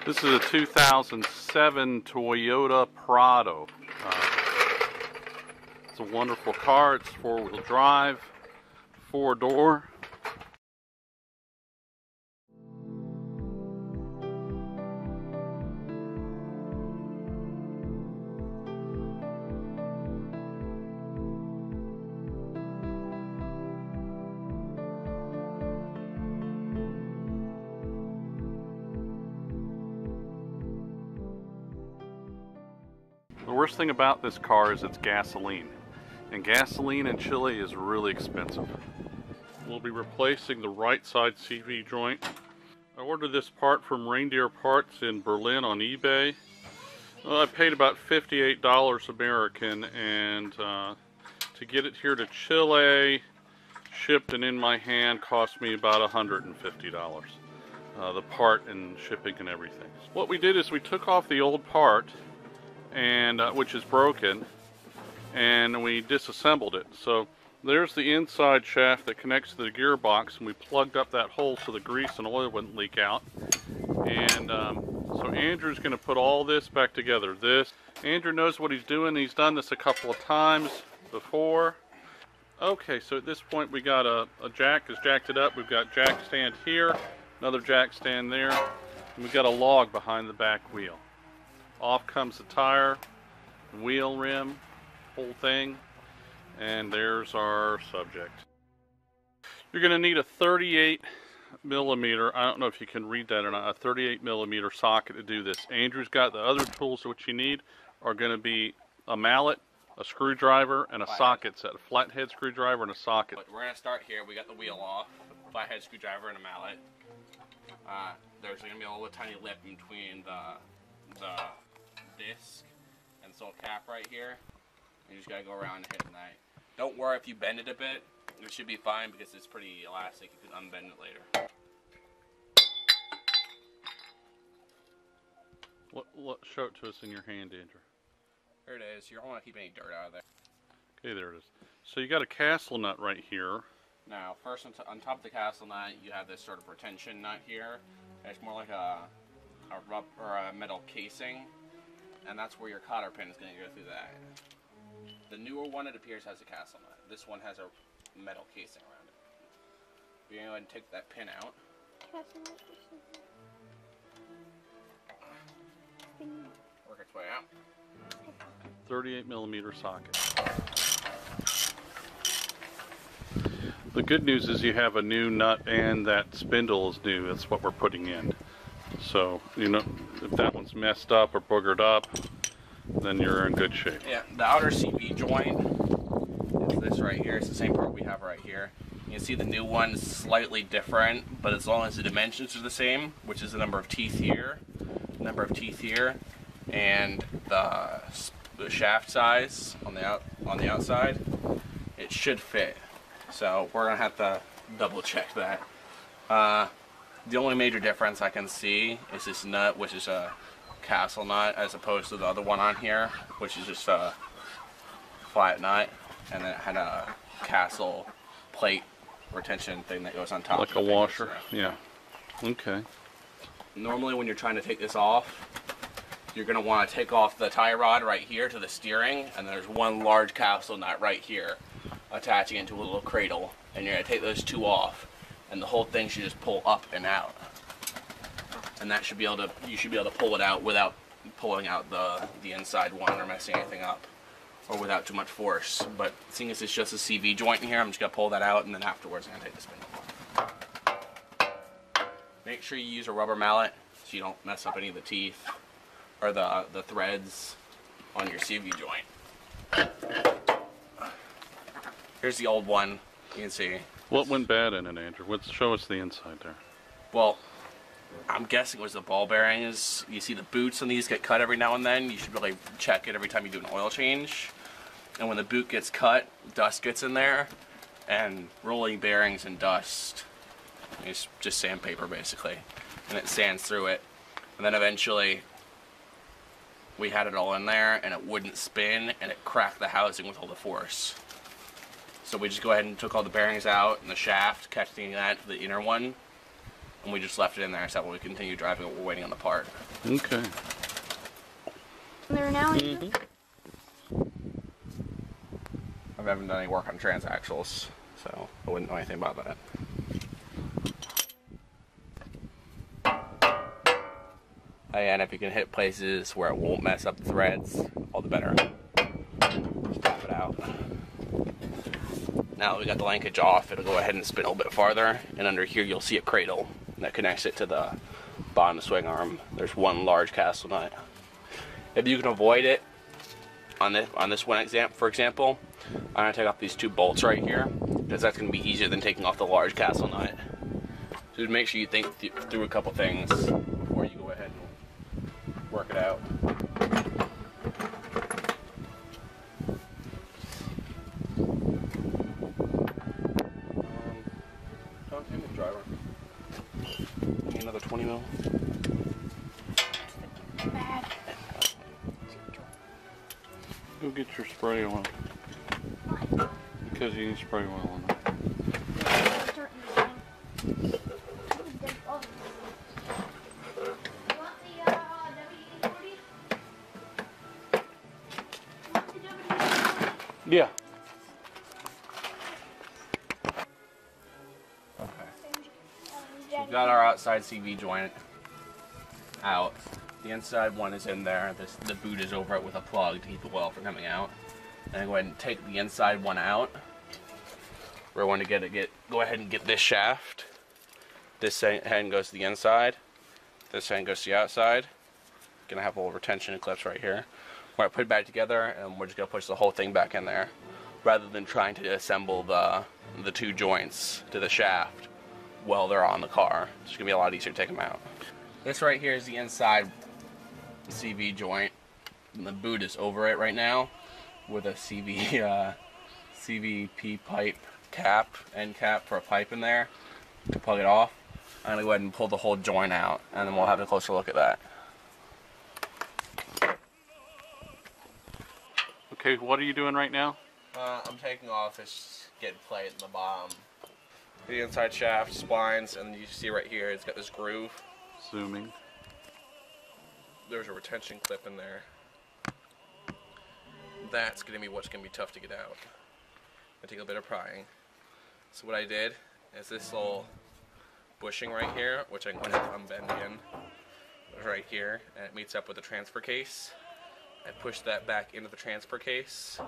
This is a 2007 Toyota Prado. It's a wonderful car. It's four-wheel drive, four-door. The worst thing about this car is it's gasoline. And gasoline in Chile is really expensive. We'll be replacing the right side CV joint. I ordered this part from Reindeer Parts in Berlin on eBay. Well, I paid about $58 American, and to get it here to Chile, shipped and in my hand, cost me about $150. The part and shipping and everything. What we did is we took off the old part, and which is broken, and we disassembled it. So there's the inside shaft that connects to the gearbox, and we plugged up that hole so the grease and oil wouldn't leak out. And so Andrew's going to put all this back together. Andrew knows what he's doing. He's done this a couple of times before. Okay, so at this point we got a jack is jacked it up. We've got jack stand here, another jack stand there, and we've got a log behind the back wheel. Off comes the tire, wheel rim, whole thing, and there's our subject. You're going to need a 38 millimeter, I don't know if you can read that or not, a 38 millimeter socket to do this. Andrew's got the other tools which you need are going to be a mallet, a screwdriver, and a socket set. A flathead screwdriver and a socket. We're going to start here. We got the wheel off, flathead screwdriver and a mallet. There's going to be a little tiny lip in between the disc and this little cap right here. You just gotta go around and hit that. Don't worry if you bend it a bit, it should be fine because it's pretty elastic. You can unbend it later. Show it to us in your hand, Andrew. There it is. You don't want to keep any dirt out of there. Okay, there it is. So you got a castle nut right here. Now, first on top of the castle nut, you have this sort of retention nut here. It's more like a rubber or a metal casing, and that's where your cotter pin is going to go through that. The newer one, it appears, has a castle nut. This one has a metal casing around it. You're going to go ahead and take that pin out. Work its way out. 38 millimeter socket. The good news is you have a new nut, and that spindle is new. That's what we're putting in. So, you know, if that one's messed up or boogered up, then you're in good shape. Yeah, the outer CV joint is this right here. It's the same part we have right here. You can see the new one is slightly different, but as long as the dimensions are the same, which is the number of teeth here, and the shaft size on the outside, it should fit. So we're gonna have to double check that. The only major difference I can see is this nut, which is a castle nut, as opposed to the other one on here, which is just a flat nut, and then it had a castle plate retention thing that goes on top. Like a washer, yeah. Okay. Normally when you're trying to take this off, you're going to want to take off the tie rod right here to the steering, and there's one large castle nut right here attaching into a little cradle, and you're going to take those two off, and the whole thing should just pull up and out. And that should be able to, you should be able to pull it out without pulling out the inside one or messing anything up, or without too much force. But seeing as it's just a CV joint in here, I'm just going to pull that out, and then afterwards I'm going to take the spindle off. Make sure you use a rubber mallet so you don't mess up any of the teeth or the threads on your CV joint. Here's the old one, you can see. What went bad in it, Andrew? Show us the inside there. Well, I'm guessing it was the ball bearings. You see the boots on these get cut every now and then. You should really check it every time you do an oil change. And when the boot gets cut, dust gets in there, and rolling bearings and dust, it's just sandpaper basically, and it sands through it. And then eventually we had it all in there, and it wouldn't spin, and it cracked the housing with all the force. So we just go ahead and took all the bearings out and the shaft, connecting that to the inner one, and we just left it in there so that we continue driving it, we're waiting on the part. Okay. There now. I haven't done any work on transaxles, so I wouldn't know anything about that. And if you can hit places where it won't mess up the threads, all the better. Just tap it out. Now that we got the linkage off, it'll go ahead and spin a little bit farther, and under here you'll see a cradle that connects it to the bottom of the swing arm. There's one large castle nut. If you can avoid it, on this one for example, I'm going to take off these two bolts right here, because that's going to be easier than taking off the large castle nut. So just make sure you think through a couple things before you go ahead and work it out. Driver. Need another 20 mil. Bad. Go get your spray oil. Because you need spray oil on it. Yeah. We've got our outside CV joint out. The inside one is in there. The boot is over it with a plug to keep the oil from coming out. And go ahead and take the inside one out. We're going to go ahead and get this shaft. This end goes to the inside. This end goes to the outside. Gonna have a little retention clips right here. We're gonna put it back together, and we're just gonna push the whole thing back in there, rather than trying to assemble the two joints to the shaft while they're on the car. It's gonna be a lot easier to take them out. This right here is the inside CV joint, and the boot is over it right now with a CVP pipe end cap for a pipe in there to plug it off. I'm gonna go ahead and pull the whole joint out, and then we'll have a closer look at that. Okay, what are you doing right now? I'm taking off this skid plate in the bottom. The inside shaft, splines, and you see right here, it's got this groove. Zooming. There's a retention clip in there. That's going to be what's going to be tough to get out. I take a bit of prying. So what I did is this little bushing right here, which I'm going to unbend in right here, and it meets up with the transfer case. I push that back into the transfer case.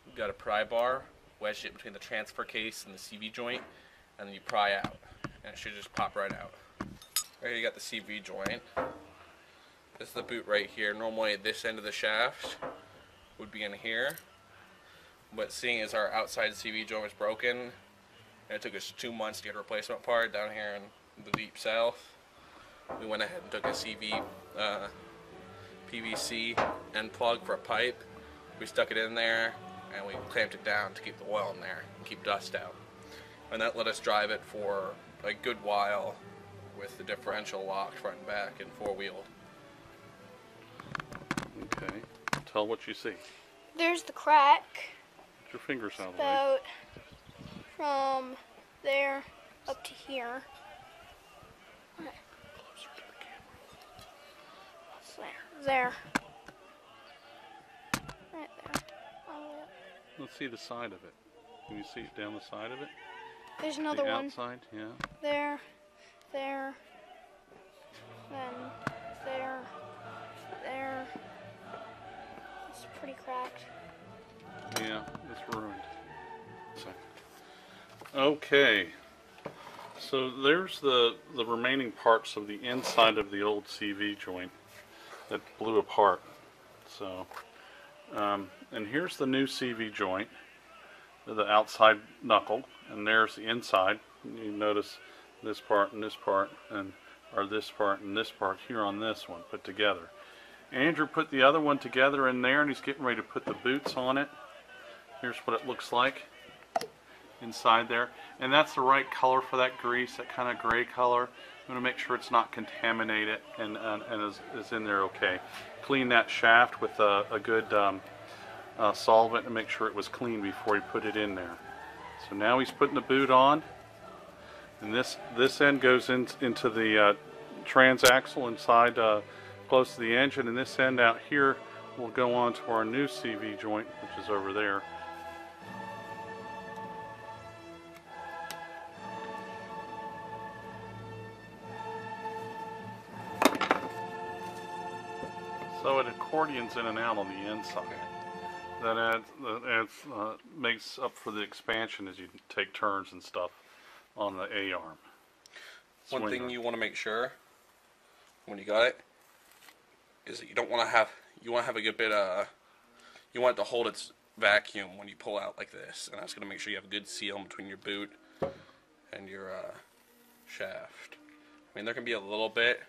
We've got a pry bar, wedged it between the transfer case and the CV joint, and then you pry out, and it should just pop right out. Right here you got the CV joint. This is the boot right here. Normally this end of the shaft would be in here, but seeing as our outside CV joint was broken, and it took us 2 months to get a replacement part down here in the deep south, we went ahead and took a CV PVC end plug for a pipe. We stuck it in there and we clamped it down to keep the oil in there and keep dust out. And that let us drive it for a good while with the differential locked front and back and four-wheeled. Okay. Tell what you see. There's the crack. Put your fingers out of the way. About from there up to here. Closer to the camera. There. Right there. All the way up. Let's see the side of it. Can you see it down the side of it? There's another the one. outside, yeah. There. There. Then there. There. It's pretty cracked. Yeah, it's ruined. Okay. So there's the remaining parts of the inside of the old CV joint that blew apart. So, and here's the new CV joint, the outside knuckle, and there's the inside. You notice this part and this part, or this part and this part here on this one put together. Andrew put the other one together in there, and he's getting ready to put the boots on it. Here's what it looks like inside there, and that's the right color for that grease, that kind of gray color. I'm going to make sure it's not contaminated and is in there okay. Clean that shaft with a good solvent and make sure it was clean before he put it in there. So now he's putting the boot on, And this end goes into the transaxle inside, close to the engine, and this end out here will go on to our new CV joint, which is over there. So it accordions in and out on the inside. That makes up for the expansion as you take turns and stuff on the A-arm. One thing you want to make sure when you got it is that you don't want to have, you want to have a good bit of, you want it to hold its vacuum when you pull out like this, and that's going to make sure you have a good seal in between your boot and your shaft. I mean, there can be a little bit,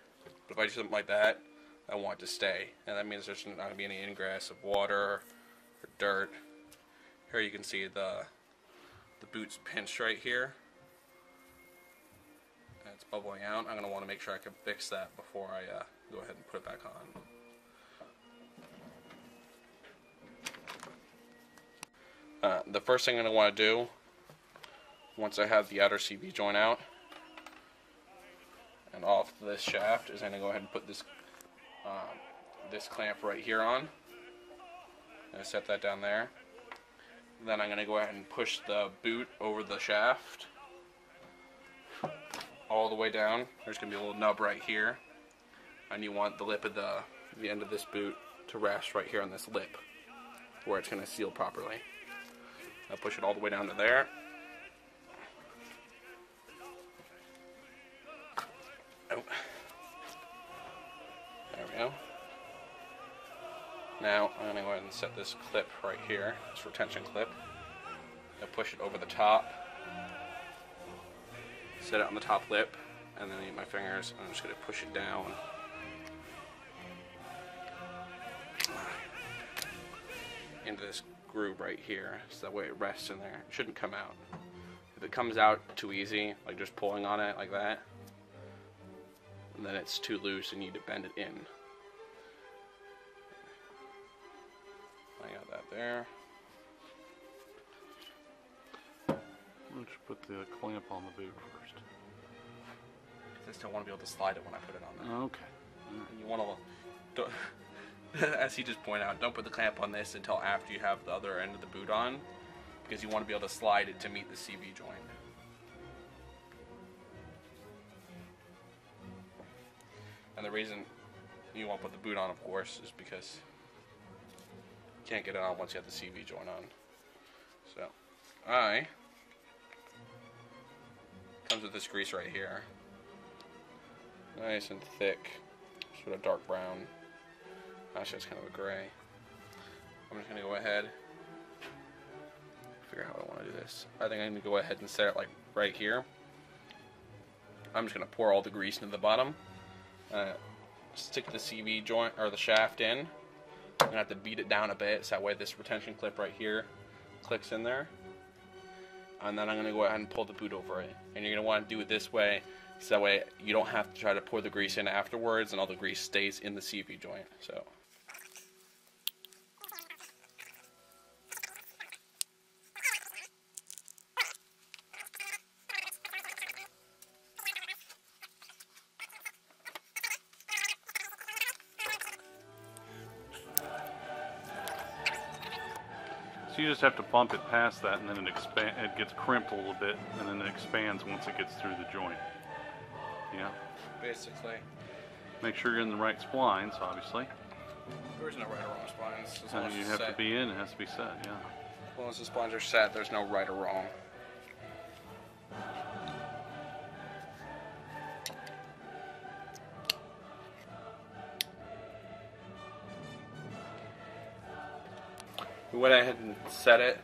but if I do something like that, I want it to stay, and that means there's not going to be any ingress of water or dirt. Here you can see the boot's pinched right here. And it's bubbling out. I'm going to want to make sure I can fix that before I go ahead and put it back on. The first thing I'm going to want to do, once I have the outer CV joint out and off this shaft, is I'm going to go ahead and put this clamp right here on. I'm going to set that down there. Then I'm going to go ahead and push the boot over the shaft all the way down. There's going to be a little nub right here, and you want the lip of the end of this boot to rest right here on this lip where it's going to seal properly. I'll push it all the way down to there. Oh. There we go. Now I'm going to go ahead and set this clip right here, this retention clip. I'll push it over the top, set it on the top lip, and then use my fingers, and I'm just going to push it down into this groove right here, so that way it rests in there. It shouldn't come out. If it comes out too easy, like just pulling on it like that, then it's too loose and you need to bend it in. I got that there. Let's put the clamp on the boot first. I still want to be able to slide it when I put it on there. Okay. And you want to, as he just pointed out, don't put the clamp on this until after you have the other end of the boot on, because you want to be able to slide it to meet the CV joint. And the reason you won't put the boot on, of course, is because you can't get it on once you have the CV joint on. So, comes with this grease right here. Nice and thick, sort of dark brown. Actually, it's kind of a gray. I'm just going to go ahead, figure out how I want to do this. I think I'm going to go ahead and set it like right here. I'm just going to pour all the grease into the bottom. Stick the CV joint or the shaft in. I'm going to have to beat it down a bit so that way this retention clip right here clicks in there. And then I'm going to go ahead and pull the boot over it. And you're going to want to do it this way so that way you don't have to try to pour the grease in afterwards and all the grease stays in the CV joint. So. So you just have to bump it past that, and then it gets crimped a little bit, and then it expands once it gets through the joint. Yeah. Basically. Make sure you're in the right splines, obviously. There is no right or wrong splines. As long as You it's have set. to be in, it has to be set, yeah. As long as the splines are set, there's no right or wrong. We went ahead and set it.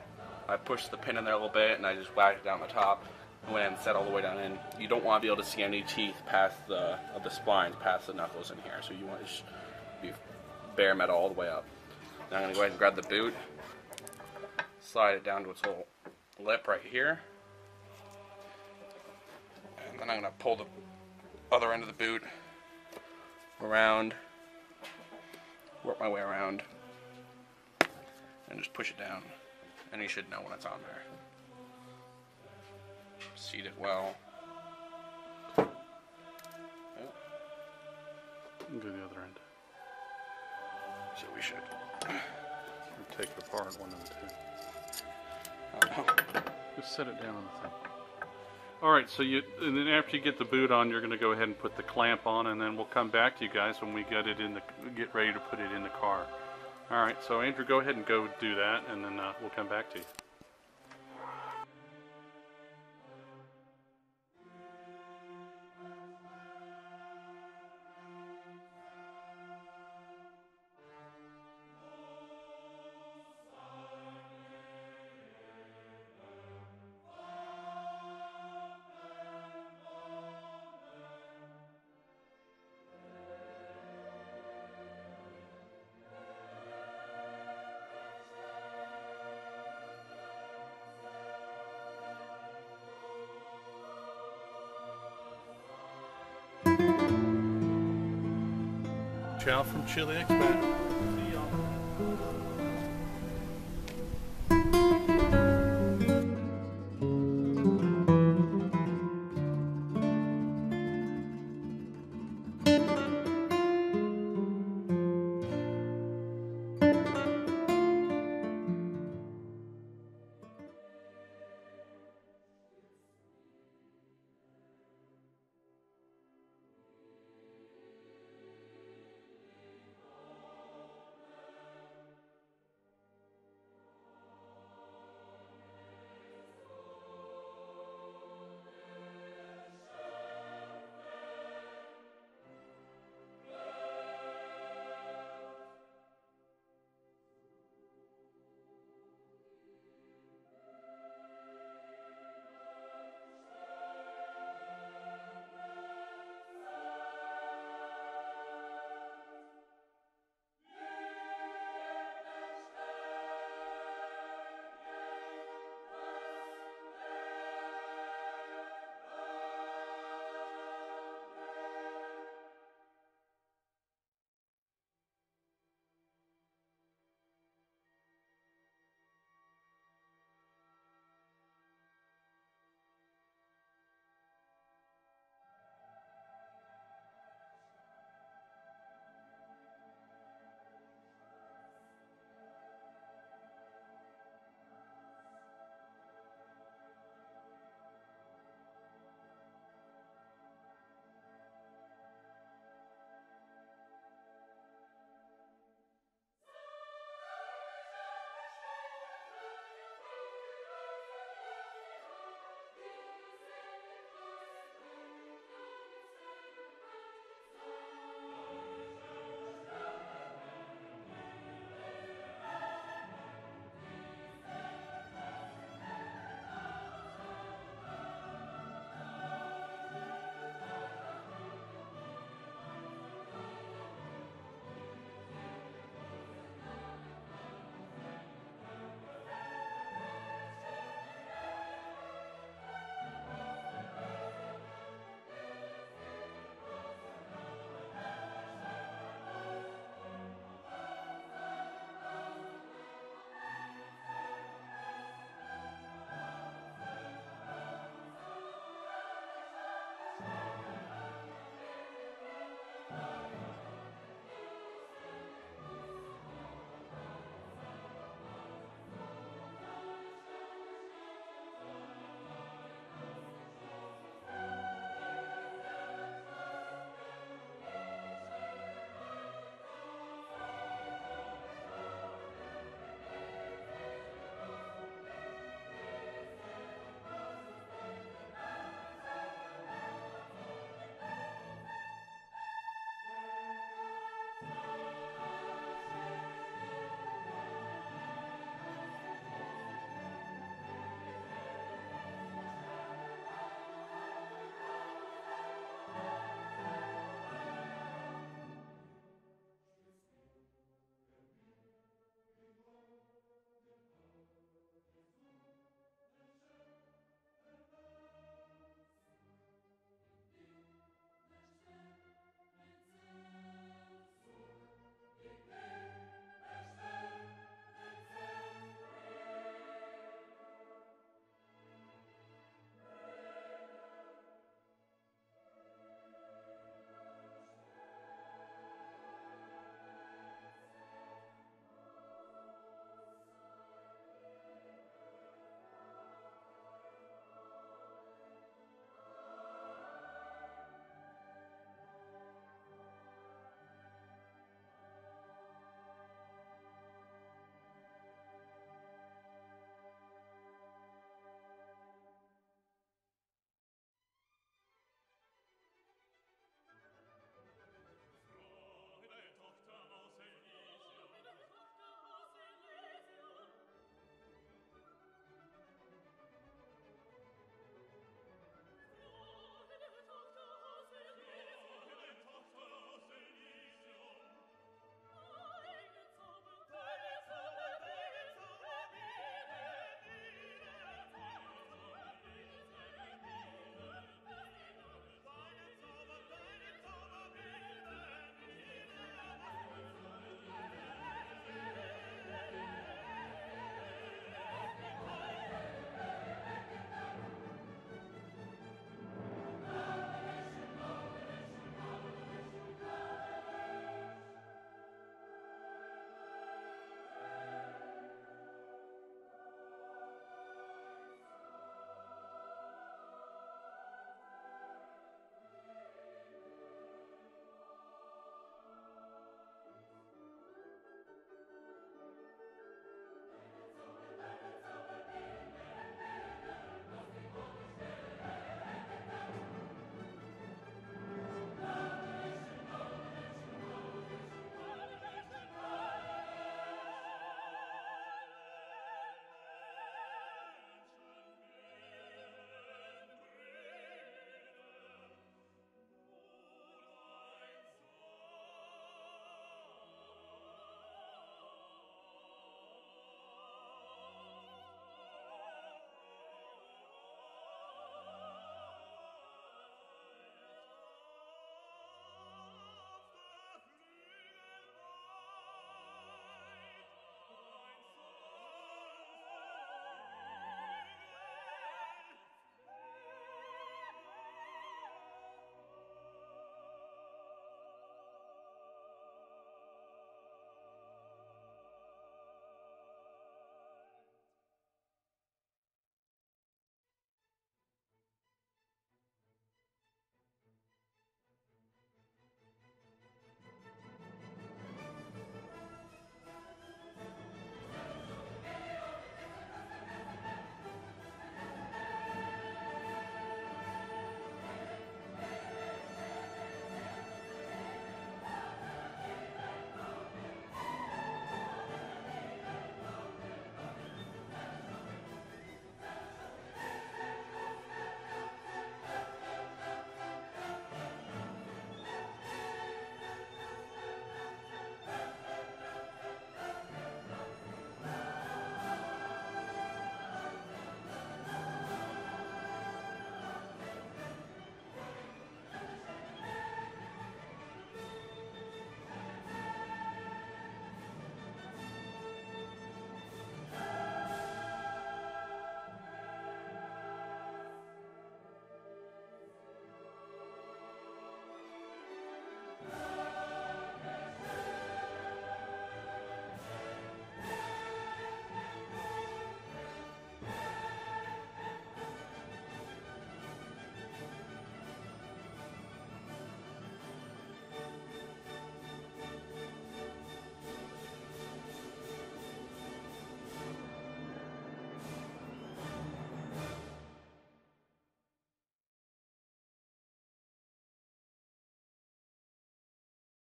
I pushed the pin in there a little bit and I just whacked it down the top. I went ahead and set all the way down in. You don't want to be able to see any teeth past the splines, past the knuckles in here. So you want to just be bare metal all the way up. Now I'm going to go ahead and grab the boot, slide it down to its little lip right here. And then I'm going to pull the other end of the boot around, work my way around, and just push it down, and you should know when it's on there. Seat it well. And do the other end. So we should. Or take apart one of them too. Oh. Just set it down on the thing. Alright, so and then after you get the boot on, you're going to go ahead and put the clamp on, and then we'll come back to you guys when we get ready to put it in the car. Alright, so Andrew, go ahead and go do that, and then we'll come back to you. Chow from Chile Expat.